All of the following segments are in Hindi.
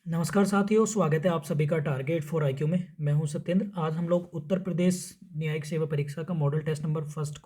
नमस्कार साथियों, स्वागत है आप सभी का टारगेट फॉर आईक्यू में। मैं हूं सत्येंद्र। आज हम लोग उत्तर प्रदेश न्यायिक सेवा परीक्षा का मॉडल टेस्ट नंबर 5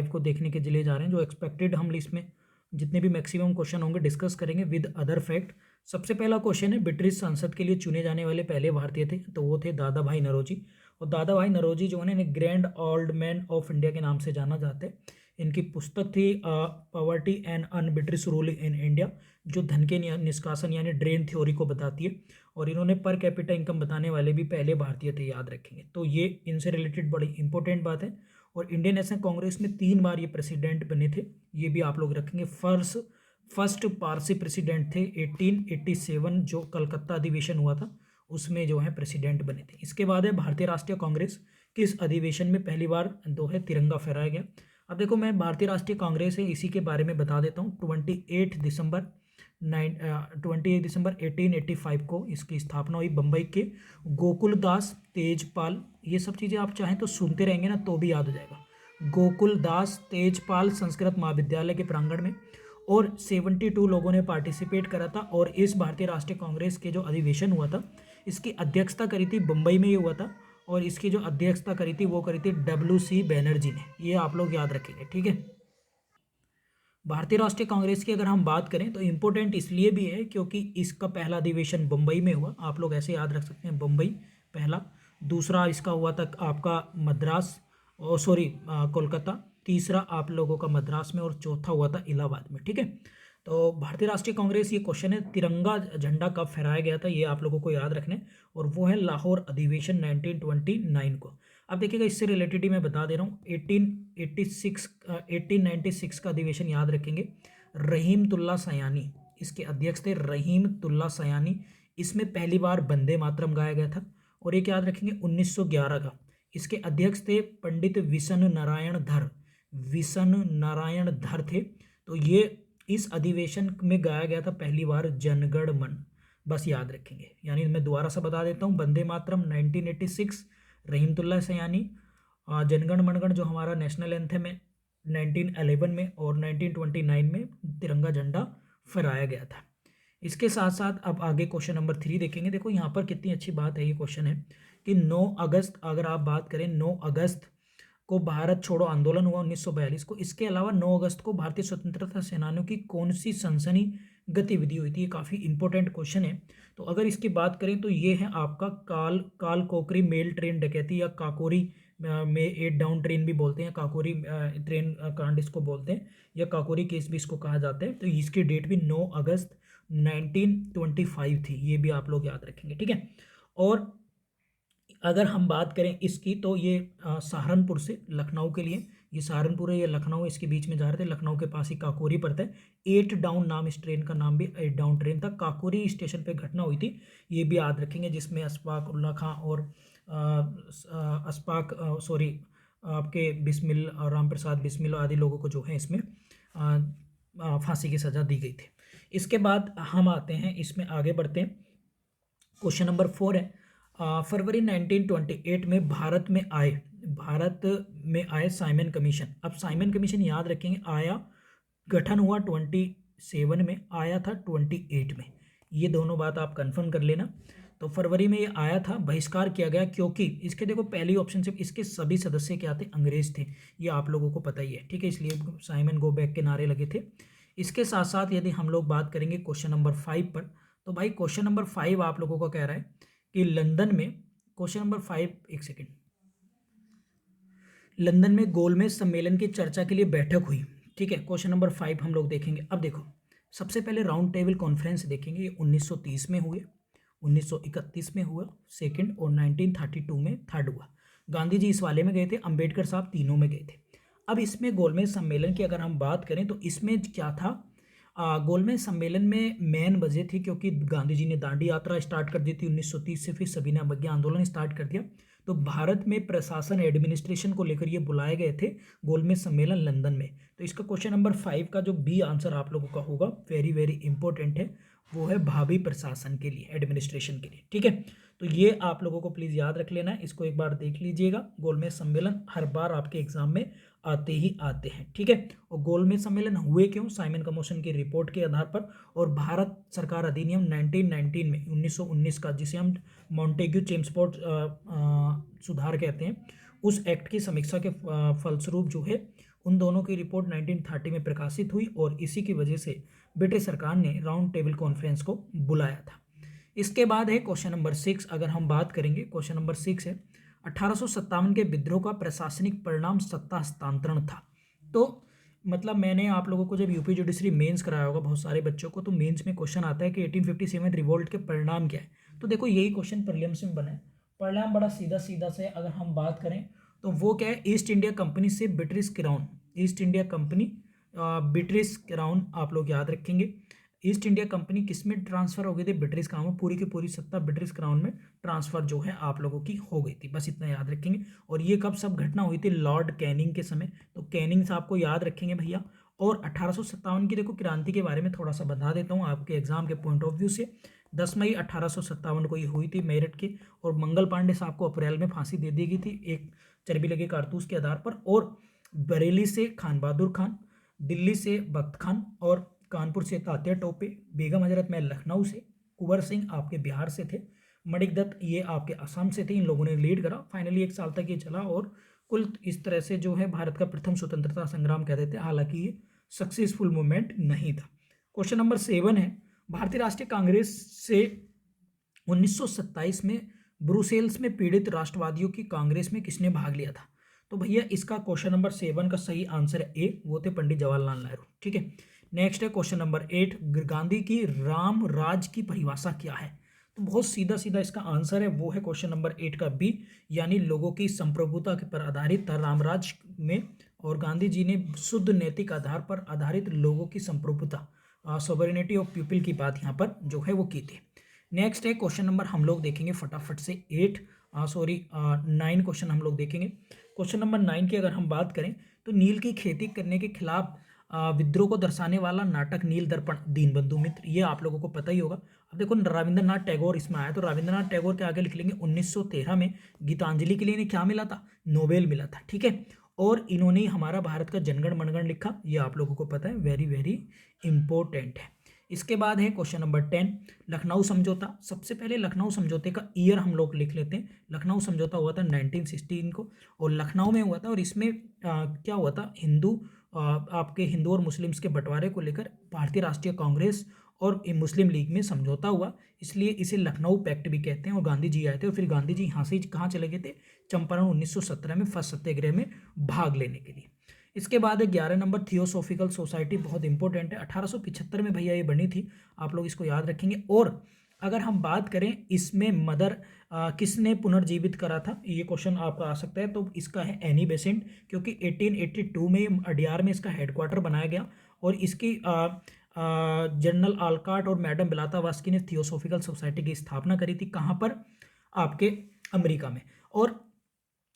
को देखने के लिए जा रहे हैं। जो एक्सपेक्टेड हम इसमें जितने भी मैक्सिमम क्वेश्चन होंगे डिस्कस करेंगे विद अदर फैक्ट। सबसे पहला क्वेश्चन है, ब्रिटिश संसद के लिए चुने जाने वाले पहले भारतीय थे, तो वो थे दादा भाई नौरोजी। और दादा भाई नौरोजी जो है grand old man of India के नाम से जाना जाते हैं। इनकी पुस्तक थी poverty and un-British rule in India, जो धन के निष्कासन यानी ड्रेन थ्योरी को बताती है। और इन्होंने पर कैपिटा इनकम बताने वाले भी पहले भारतीय थे, याद रखेंगे। तो ये इनसे रिलेटेड बड़ी इंपॉर्टेंट बात है। और इंडियन नेशनल कांग्रेस में 3 बार ये प्रेसिडेंट बने थे, ये भी आप लोग रखेंगे। फर्स्ट पारसी प्रेसिडेंट थे 1887, जो कलकत्ता अधिवेशन हुआ था उसमें जो है प्रेसिडेंट बने थे। इसके बाद है भारतीय राष्ट्रीय कांग्रेस, किस अधिवेशन में पहली बार जो है तिरंगा फहराया गया। अब देखो, मैं भारतीय राष्ट्रीय कांग्रेस है इसी के बारे में बता देता हूँ। 28 दिसंबर 1885 को इसकी स्थापना हुई बम्बई के गोकुलदास तेजपाल। ये सब चीज़ें आप चाहें तो सुनते रहेंगे ना तो भी याद हो जाएगा। गोकुलदास तेजपाल संस्कृत महाविद्यालय के प्रांगण में, और 72 लोगों ने पार्टिसिपेट करा था। और इस भारतीय राष्ट्रीय कांग्रेस के जो अधिवेशन हुआ था, इसकी अध्यक्षता करी थी, बम्बई में ये हुआ था। और इसकी जो अध्यक्षता करी थी वो करी थी WC बैनर्जी ने। ये आप लोग याद रखेंगे, ठीक है। भारतीय राष्ट्रीय कांग्रेस की अगर हम बात करें तो इम्पोर्टेंट इसलिए भी है क्योंकि इसका पहला अधिवेशन बम्बई में हुआ। आप लोग ऐसे याद रख सकते हैं, बम्बई पहला। दूसरा इसका हुआ था आपका मद्रास, कोलकाता। तीसरा आप लोगों का मद्रास में, और चौथा हुआ था इलाहाबाद में, ठीक है। तो भारतीय राष्ट्रीय कांग्रेस, ये क्वेश्चन है तिरंगा झंडा कब फहराया गया था, ये आप लोगों को याद रखना है। और वो है लाहौर अधिवेशन 1929 को। अब देखिएगा, इससे रिलेटेड ही मैं बता दे रहा हूँ। 1896 का अधिवेशन याद रखेंगे। रहीमतुल्ला सयानी इसके अध्यक्ष थे, रहीमतुल्ला सयानी। इसमें पहली बार वंदे मातरम गाया गया था। और एक याद रखेंगे 1911 का, इसके अध्यक्ष थे पंडित विशन नारायण धर। विशन नारायण धर थे। तो ये इस अधिवेशन में गाया गया था पहली बार जनगण मन, बस याद रखेंगे। यानी मैं दोबारा से बता देता हूँ, वंदे मातरम 1986, रहीमतुल्ला सयानी। जनगण मनगण जो हमारा नेशनल एंथम है 1911 में, और 1929 में तिरंगा झंडा फहराया गया था। इसके साथ साथ अब आगे क्वेश्चन नंबर 3 देखेंगे। देखो यहाँ पर कितनी अच्छी बात है, ये क्वेश्चन है कि 9 अगस्त, अगर आप बात करें 9 अगस्त को भारत छोड़ो आंदोलन हुआ 1942 को। इसके अलावा 9 अगस्त को भारतीय स्वतंत्रता सेनानियों की कौन सी सनसनी गतिविधि हुई थी, ये काफ़ी इंपॉर्टेंट क्वेश्चन है। तो अगर इसकी बात करें तो ये है आपका काल कोकरी मेल ट्रेन डकैती, या काकोरी में 8 डाउन ट्रेन भी बोलते हैं, काकोरी ट्रेन कांड इसको बोलते हैं, या काकोरी केस भी इसको कहा जाता है। तो इसकी डेट भी 9 अगस्त 1925 थी, ये भी आप लोग याद रखेंगे, ठीक है। और अगर हम बात करें इसकी, तो ये सहारनपुर से लखनऊ के लिए, ये सहारनपुर है, ये लखनऊ, इसके बीच में जा रहे थे। लखनऊ के पास ही काकोरी पड़ता है। 8 डाउन नाम इस ट्रेन का नाम भी 8 डाउन ट्रेन था। काकोरी स्टेशन पे घटना हुई थी, ये भी याद रखेंगे, जिसमें अशफाक उल्ला खां और आपके बिस्मिल और राम प्रसाद बिस्मिल आदि लोगों को जो है इसमें फांसी की सज़ा दी गई थी। इसके बाद हम आते हैं, इसमें आगे बढ़ते हैं। क्वेश्चन नंबर 4 है, फरवरी 1928 में भारत में आए साइमन कमीशन। अब साइमन कमीशन याद रखेंगे, गठन हुआ 27 में, आया था 28 में। ये दोनों बात आप कंफर्म कर लेना। तो फरवरी में ये आया था, बहिष्कार किया गया क्योंकि इसके देखो पहली ऑप्शन से इसके सभी सदस्य क्या थे, अंग्रेज थे, ये आप लोगों को पता ही है, ठीक है। इसलिए साइमन गो बैक के नारे लगे थे। इसके साथ साथ यदि हम लोग बात करेंगे क्वेश्चन नंबर 5 पर, तो भाई क्वेश्चन नंबर 5 आप लोगों को कह रहा है कि लंदन में, क्वेश्चन नंबर 5, एक सेकेंड, लंदन में गोलमेज सम्मेलन की चर्चा के लिए बैठक हुई, ठीक है। क्वेश्चन नंबर 5 हम लोग देखेंगे। अब देखो, सबसे पहले राउंड टेबल कॉन्फ्रेंस देखेंगे, ये 1930 में हुए, 1931 में हुआ सेकंड, और 1932 में थर्ड हुआ। गांधी जी इस वाले में गए थे, अंबेडकर साहब तीनों में गए थे। अब इसमें गोलमेज सम्मेलन की अगर हम बात करें तो इसमें क्या था, गोलमेज सम्मेलन में मेन वजह थी क्योंकि गांधी जी ने दांडी यात्रा स्टार्ट कर दी थी 1930 से, फिर सविनय अवज्ञा आंदोलन स्टार्ट कर दिया। तो भारत में प्रशासन एडमिनिस्ट्रेशन को लेकर ये बुलाए गए थे गोलमेज सम्मेलन लंदन में। तो इसका क्वेश्चन नंबर 5 का जो बी आंसर आप लोगों का होगा, वेरी वेरी इंपॉर्टेंट है। वो है भावी प्रशासन के लिए, एडमिनिस्ट्रेशन के लिए, ठीक है। तो ये आप लोगों को प्लीज़ याद रख लेना है, इसको एक बार देख लीजिएगा। गोलमेज सम्मेलन हर बार आपके एग्जाम में आते ही आते हैं, ठीक है। और गोलमेज सम्मेलन हुए क्यों? साइमन कमीशन की रिपोर्ट के आधार पर और भारत सरकार अधिनियम 1919 में 1919 का, जिसे हम मॉन्टेग्यू चेम्सफोर्ड सुधार कहते हैं, उस एक्ट की समीक्षा के फलस्वरूप जो है उन दोनों की रिपोर्ट 1930 में प्रकाशित हुई और इसी की वजह से ब्रिटिश सरकार ने राउंड टेबल कॉन्फ्रेंस को बुलाया था। इसके बाद है क्वेश्चन नंबर 6। अगर हम बात करेंगे, क्वेश्चन नंबर 6 है 1857 के विद्रोह का प्रशासनिक परिणाम सत्ता हस्तांतरण था। तो मतलब मैंने आप लोगों को जब यूपी जुडिशरी मेंस कराया होगा बहुत सारे बच्चों को, तो मेंस में क्वेश्चन आता है कि 1857 रिवोल्ट के परिणाम क्या है। तो देखो यही क्वेश्चन प्रीलिम्स में बना है। परिणाम बड़ा सीधा सीधा से अगर हम बात करें तो वो क्या है, ईस्ट इंडिया कंपनी से British crown, east India company British crown आप लोग याद रखेंगे। ईस्ट इंडिया कंपनी किस में ट्रांसफर हो गई थी? ब्रिटिश क्राउन में। पूरी की पूरी सत्ता ब्रिटिश क्राउन में ट्रांसफर जो है आप लोगों की हो गई थी, बस इतना याद रखेंगे। और ये कब सब घटना हुई थी? लॉर्ड कैनिंग के समय। तो कैनिंग से आपको याद रखेंगे भैया। और 1857 की देखो क्रांति के बारे में थोड़ा सा बता देता हूँ आपके एग्जाम के पॉइंट ऑफ व्यू से। 10 मई 1857 को ये हुई थी मेरठ के, और मंगल पांडे साहब को अप्रैल में फांसी दे दी गई थी एक चर्बी लगे कारतूस के आधार पर। और बरेली से खान बहादुर खान, दिल्ली से बख्त खान, और कानपुर से तात्या टोपे, बेगम हजरत महल लखनऊ से, कुंवर सिंह आपके बिहार से थे, मणिक दत्त ये आपके असम से थे। इन लोगों ने लीड करा। फाइनली 1 साल तक ये चला और कुल इस तरह से जो है भारत का प्रथम स्वतंत्रता संग्राम कह देते हैं, हालांकि ये सक्सेसफुल मूवमेंट नहीं था। क्वेश्चन नंबर 7 है भारतीय राष्ट्रीय कांग्रेस से 1927 में ब्रुसेल्स में पीड़ित राष्ट्रवादियों की कांग्रेस में किसने भाग लिया था? तो भैया इसका क्वेश्चन नंबर 7 का सही आंसर है ए, वो थे पंडित जवाहरलाल नेहरू, ठीक है। नेक्स्ट है क्वेश्चन नंबर 8, गांधी की राम राज की परिभाषा क्या है? तो बहुत सीधा सीधा इसका आंसर है, वो है क्वेश्चन नंबर 8 का बी, यानी लोगों की संप्रभुता के पर आधारित था रामराज में। और गांधी जी ने शुद्ध नैतिक आधार पर आधारित लोगों की संप्रभुता, सॉवरेनिटी ऑफ पीपल की बात यहाँ पर जो है वो की थी। नेक्स्ट है क्वेश्चन नंबर हम लोग देखेंगे फटाफट से 9 क्वेश्चन हम लोग देखेंगे। क्वेश्चन नंबर 9 की अगर हम बात करें तो नील की खेती करने के खिलाफ विद्रोह को दर्शाने वाला नाटक नील दर्पण, दीनबंधु मित्र, ये आप लोगों को पता ही होगा। अब देखो रविंद्रनाथ टैगोर इसमें आया, तो रविंद्रनाथ टैगोर के आगे लिख लेंगे 1913 में गीतांजलि के लिए इन्हें क्या मिला था? नोबेल मिला था, ठीक है। और इन्होंने हमारा भारत का जनगण मनगण लिखा, ये आप लोगों को पता है, वेरी वेरी इंपॉर्टेंट है। इसके बाद है क्वेश्चन नंबर 10, लखनऊ समझौता। सबसे पहले लखनऊ समझौते का ईयर हम लोग लिख लेते हैं। लखनऊ समझौता हुआ था 1916 को, और लखनऊ में हुआ था। और इसमें क्या हुआ था? आपके हिंदू और मुस्लिम्स के बंटवारे को लेकर भारतीय राष्ट्रीय कांग्रेस और मुस्लिम लीग में समझौता हुआ, इसलिए इसे लखनऊ पैक्ट भी कहते हैं। और गांधी जी आए थे, और फिर गांधी जी यहाँ से कहाँ चले गए थे? चंपारण 1917 में फर्स्ट सत्याग्रह में भाग लेने के लिए। इसके बाद 11 नंबर थियोसॉफिकल सोसाइटी, बहुत इंपॉर्टेंट है। 1875 में भैया ये बनी थी, आप लोग इसको याद रखेंगे। और अगर हम बात करें इसमें मदर किसने पुनर्जीवित करा था, ये क्वेश्चन आपका आ सकता है। तो इसका है एनी बेसेंट, क्योंकि 1882 में अडियार में इसका हेडक्वार्टर बनाया गया। और इसकी जनरल आलकाट और मैडम बिलातावास्की ने थियोसॉफिकल सोसाइटी की स्थापना करी थी। कहाँ पर? आपके अमेरिका में, और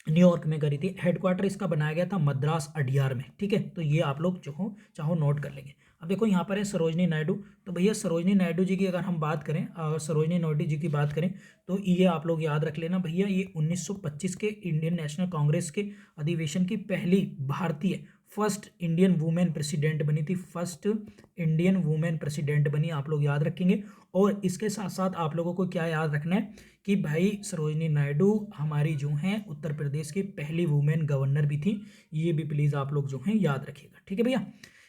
न्यूयॉर्क में करी थी। हेडक्वार्टर इसका बनाया गया था मद्रास अडियार में, ठीक है। तो ये आप लोग जो चाहो नोट कर लेंगे। अब देखो यहाँ पर है सरोजनी नायडू। तो भैया सरोजनी नायडू जी की अगर हम बात करें, सरोजनी नायडू जी की बात करें, तो ये आप लोग याद रख लेना भैया, ये 1925 के इंडियन नेशनल कांग्रेस के अधिवेशन की पहली भारतीय फर्स्ट इंडियन वुमेन प्रेसिडेंट बनी थी। फर्स्ट इंडियन वुमेन प्रेसिडेंट बनी, आप लोग याद रखेंगे। और इसके साथ साथ आप लोगों को क्या याद रखना है कि भाई सरोजनी नायडू हमारी जो हैं उत्तर प्रदेश की पहली वुमेन गवर्नर भी थी। ये भी प्लीज़ आप लोग जो हैं याद रखिएगा, ठीक है भैया।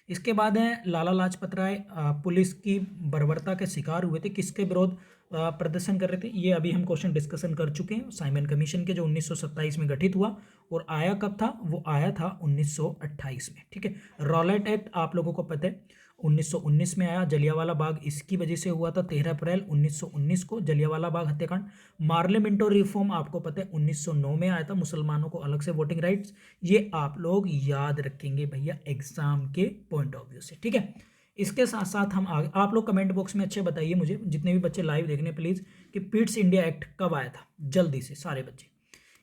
इसके बाद है लाला लाजपत राय पुलिस की बर्बरता के शिकार हुए थे, किसके विरोध प्रदर्शन कर रहे थे? ये अभी हम क्वेश्चन डिस्कशन कर चुके हैं, साइमन कमीशन के, जो 1927 में गठित हुआ। और आया कब था? वो आया था 1928 में, ठीक है। रॉलेट एक्ट आप लोगों को पता है 1919 में आया। जलियांवाला बाग इसकी वजह से हुआ था 13 अप्रैल 1919 को, जलियांवाला बाग हत्याकांड। मार्लियामेंटो रिफॉर्म आपको पता है 1909 में आया था, मुसलमानों को अलग से वोटिंग राइट्स। ये आप लोग याद रखेंगे भैया एग्जाम के पॉइंट ऑफ व्यू से, ठीक है। इसके साथ साथ हम आगे, आप लोग कमेंट बॉक्स में अच्छे बताइए मुझे, जितने भी बच्चे लाइव देखने प्लीज़, कि पिट्स इंडिया एक्ट कब आया था, जल्दी से सारे बच्चे।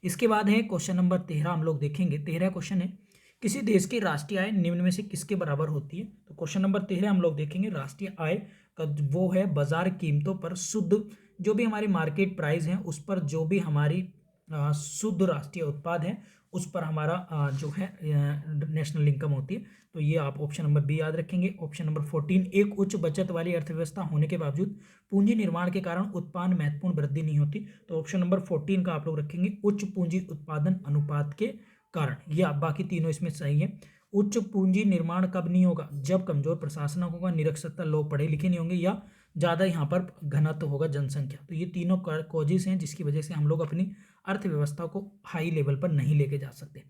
इसके बाद है क्वेश्चन नंबर 13 हम लोग देखेंगे। 13 क्वेश्चन है, किसी देश की राष्ट्रीय आय निम्न में से किसके बराबर होती है? तो क्वेश्चन नंबर 13 हम लोग देखेंगे, राष्ट्रीय आय वो है बाजार कीमतों पर शुद्ध जो भी हमारी मार्केट प्राइस है उस पर जो भी हमारी शुद्ध राष्ट्रीय उत्पाद है उस पर हमारा जो है नेशनल इनकम होती है। तो ये आप ऑप्शन नंबर बी याद रखेंगे। ऑप्शन नंबर 14, एक उच्च बचत वाली अर्थव्यवस्था होने के बावजूद पूंजी निर्माण के कारण उत्पादन महत्वपूर्ण वृद्धि नहीं होती। तो ऑप्शन नंबर 14 का आप लोग रखेंगे उच्च पूंजी उत्पादन अनुपात के कारण। ये आप बाकी तीनों इसमें सही है। उच्च पूंजी निर्माण कब नहीं होगा? जब कमजोर प्रशासन होगा, निरक्षरता, लोग पढ़े लिखे नहीं होंगे या ज़्यादा यहाँ पर घनत्व होगा जनसंख्या। तो ये तीनों कॉजेज हैं जिसकी वजह से हम लोग अपनी अर्थव्यवस्था को हाई लेवल पर नहीं लेके जा सकते।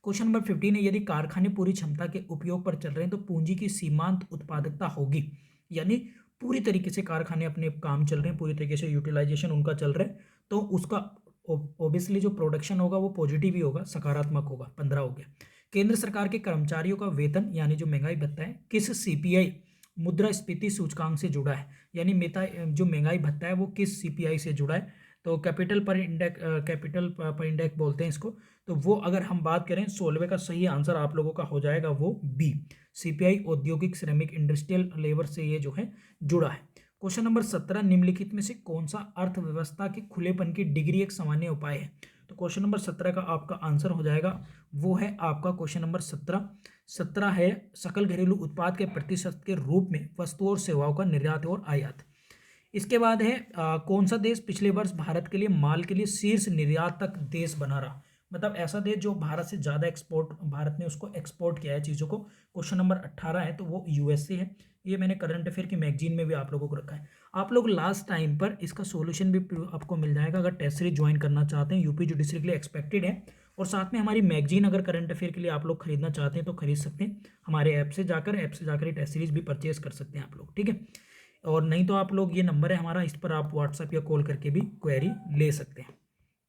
क्वेश्चन नंबर 15 है, यदि कारखाने पूरी क्षमता के उपयोग पर चल रहे हैं तो पूंजी की सीमांत उत्पादकता होगी, यानी पूरी तरीके से कारखाने अपने काम चल रहे हैं, पूरी तरीके से यूटिलाइजेशन उनका चल रहा है, तो उसका ओबियसली जो प्रोडक्शन होगा वो पॉजिटिव ही होगा, सकारात्मक होगा। 15 हो गया। केंद्र सरकार के कर्मचारियों का वेतन यानी जो महंगाई भत्ता है किस सीपीआई मुद्रास्फीति सूचकांक से जुड़ा है, यानी जो महंगाई भत्ता है वो किस सीपीआई से जुड़ा है? तो कैपिटल पर इंडेक्स बोलते हैं इसको। तो वो अगर हम बात करें 16वें का सही आंसर आप लोगों का हो जाएगा वो बी, सीपीआई औद्योगिक श्रमिक इंडस्ट्रियल लेबर से ये जो है जुड़ा है। क्वेश्चन नंबर 17, निम्नलिखित में से कौन सा अर्थव्यवस्था के खुलेपन की डिग्री एक सामान्य उपाय है? तो क्वेश्चन नंबर 17 का आपका आंसर हो जाएगा वो है आपका क्वेश्चन नंबर 17 है सकल घरेलू उत्पाद के प्रतिशत के रूप में वस्तुओं और सेवाओं का निर्यात और आयात। इसके बाद है कौन सा देश पिछले वर्ष भारत के लिए माल के लिए शीर्ष निर्यातक देश बना रहा? मतलब ऐसा देश जो भारत से ज़्यादा भारत ने उसको एक्सपोर्ट किया है चीज़ों को। क्वेश्चन नंबर 18 है तो वो यूएसए है। ये मैंने करंट अफेयर की मैगजीन में भी आप लोगों को रखा है। आप लोग लास्ट टाइम पर इसका सोल्यूशन भी आपको मिल जाएगा अगर टेस्ट सीरीज ज्वाइन करना चाहते हैं। यूपी जुडिशरी के लिए एक्सपेक्टेड है और साथ में हमारी मैगजीन अगर करंट अफेयर के लिए आप लोग खरीदना चाहते हैं तो खरीद सकते हैं हमारे ऐप से जाकर ये टेस्ट सीरीज भी परचेज कर सकते हैं आप लोग, ठीक है। और नहीं तो आप लोग ये नंबर है हमारा, इस पर आप व्हाट्सएप या कॉल करके भी क्वेरी ले सकते हैं।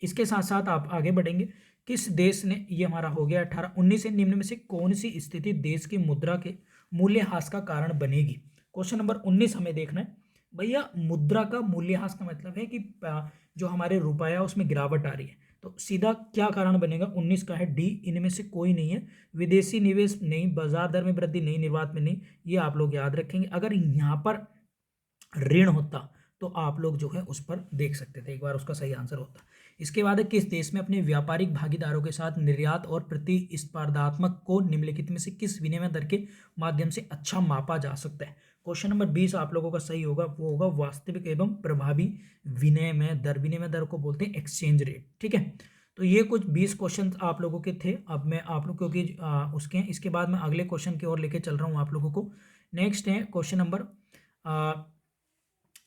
इसके साथ साथ आप आगे बढ़ेंगे। किस देश ने, ये हमारा हो गया 18, 19 से निम्न में से कौन सी स्थिति देश की मुद्रा के मूल्यह्रास का कारण बनेगी? क्वेश्चन नंबर 19 हमें देखना है। भैया मुद्रा का मूल्यह्रास का मतलब है कि जो हमारे रुपया है उसमें गिरावट आ रही है, तो सीधा क्या कारण बनेगा? 19 का है डी, इनमें से कोई नहीं है। विदेशी निवेश नहीं, बाजार दर में वृद्धि नहीं, निर्यात में नहीं, ये आप लोग याद रखेंगे। अगर यहाँ पर ऋण होता तो आप लोग जो है उस पर देख सकते थे, एक बार उसका सही आंसर होता। इसके बाद है किस देश में अपने व्यापारिक भागीदारों के साथ निर्यात और प्रतिस्पर्धात्मक को निम्नलिखित में से किस विनिमय दर के माध्यम से अच्छा मापा जा सकता है? क्वेश्चन नंबर 20 आप लोगों का सही होगा, वो होगा वास्तविक एवं प्रभावी विनिमय दर। विनिमय दर को बोलते हैं एक्सचेंज रेट, ठीक है। तो ये कुछ 20 क्वेश्चन आप लोगों के थे। अब मैं आप लोग क्योंकि इसके बाद मैं अगले क्वेश्चन की ओर लेके चल रहा हूँ आप लोगों को। नेक्स्ट है क्वेश्चन नंबर,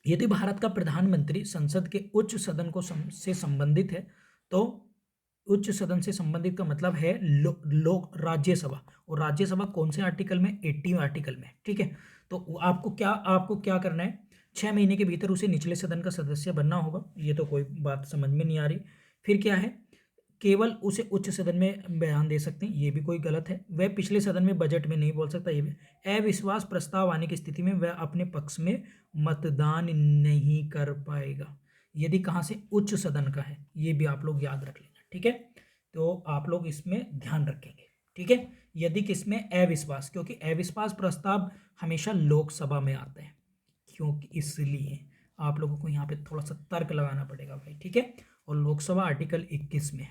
यदि भारत का प्रधानमंत्री संसद के उच्च सदन को से संबंधित है तो उच्च सदन से संबंधित का मतलब है लोक राज्यसभा, और राज्यसभा कौन से आर्टिकल में? 80 आर्टिकल में, ठीक है। तो आपको क्या करना है? 6 महीने के भीतर उसे निचले सदन का सदस्य बनना होगा। ये तो कोई बात समझ में नहीं आ रही। फिर क्या है? केवल उसे उच्च सदन में बयान दे सकते हैं, ये भी कोई गलत है। वह पिछले सदन में बजट में नहीं बोल सकता, ये भी। अविश्वास प्रस्ताव आने की स्थिति में वह अपने पक्ष में मतदान नहीं कर पाएगा, यदि कहाँ से? उच्च सदन का है, ये भी आप लोग याद रख लेना, ठीक है। तो आप लोग इसमें ध्यान रखेंगे, ठीक है। यदि किसमें? अविश्वास, क्योंकि अविश्वास प्रस्ताव हमेशा लोकसभा में आता है, क्योंकि इसलिए आप लोगों को यहाँ पे थोड़ा सा तर्क लगाना पड़ेगा भाई, ठीक है। और लोकसभा आर्टिकल 21 में,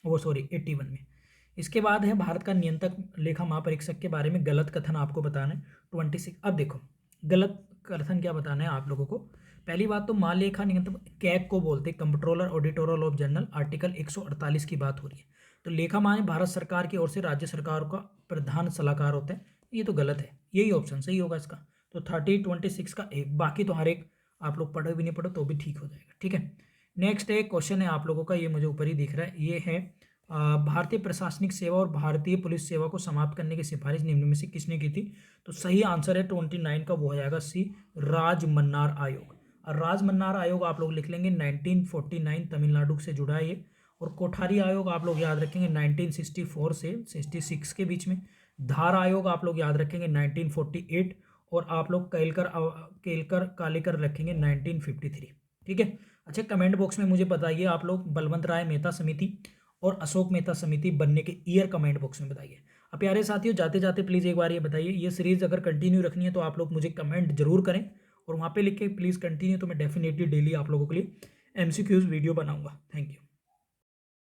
81 में। इसके बाद है भारत का नियंत्रक लेखा महापरीक्षक के बारे में गलत कथन आपको बताना है 26। अब देखो गलत कथन क्या बताना है आप लोगों को। पहली बात तो महालेखा नियंत्रक कैग को बोलते हैं, कंप्ट्रोलर ऑडिटोरियल ऑफ जनरल, आर्टिकल 148 की बात हो रही है। तो लेखा माने भारत सरकार की ओर से राज्य सरकार का प्रधान सलाहकार होता है, ये तो गलत है, यही ऑप्शन सही होगा इसका। तो 26 का एक, बाकी तो हर एक आप लोग पढ़ो भी नहीं पढ़ो तो भी ठीक हो जाएगा, ठीक है। नेक्स्ट एक क्वेश्चन है आप लोगों का, ये मुझे ऊपर ही दिख रहा है, ये है भारतीय प्रशासनिक सेवा और भारतीय पुलिस सेवा को समाप्त करने की सिफारिश निम्न में से किसने की थी? तो सही आंसर है 29 का, वो हो जाएगा सी, राजमन्नार आयोग। और राजमन्नार आयोग आप लोग लिख लेंगे 1949, तमिलनाडु से जुड़ा है ये। और कोठारी आयोग आप लोग याद रखेंगे 1964 से 66 के बीच में। धार आयोग आप लोग याद रखेंगे 1948, और आप लोग केलकर कालेकर रखेंगे 1953, ठीक है। अच्छा कमेंट बॉक्स में मुझे बताइए आप लोग बलवंत राय मेहता समिति और अशोक मेहता समिति बनने के ईयर कमेंट बॉक्स में बताइए। अब प्यारे साथियों जाते जाते प्लीज़ एक बार ये बताइए, ये सीरीज़ अगर कंटिन्यू रखनी है तो आप लोग मुझे कमेंट जरूर करें और वहाँ पे लिख के प्लीज़ कंटिन्यू, तो मैं डेफिनेटली डेली आप लोगों के लिए MCQs वीडियो बनाऊंगा। Thank you.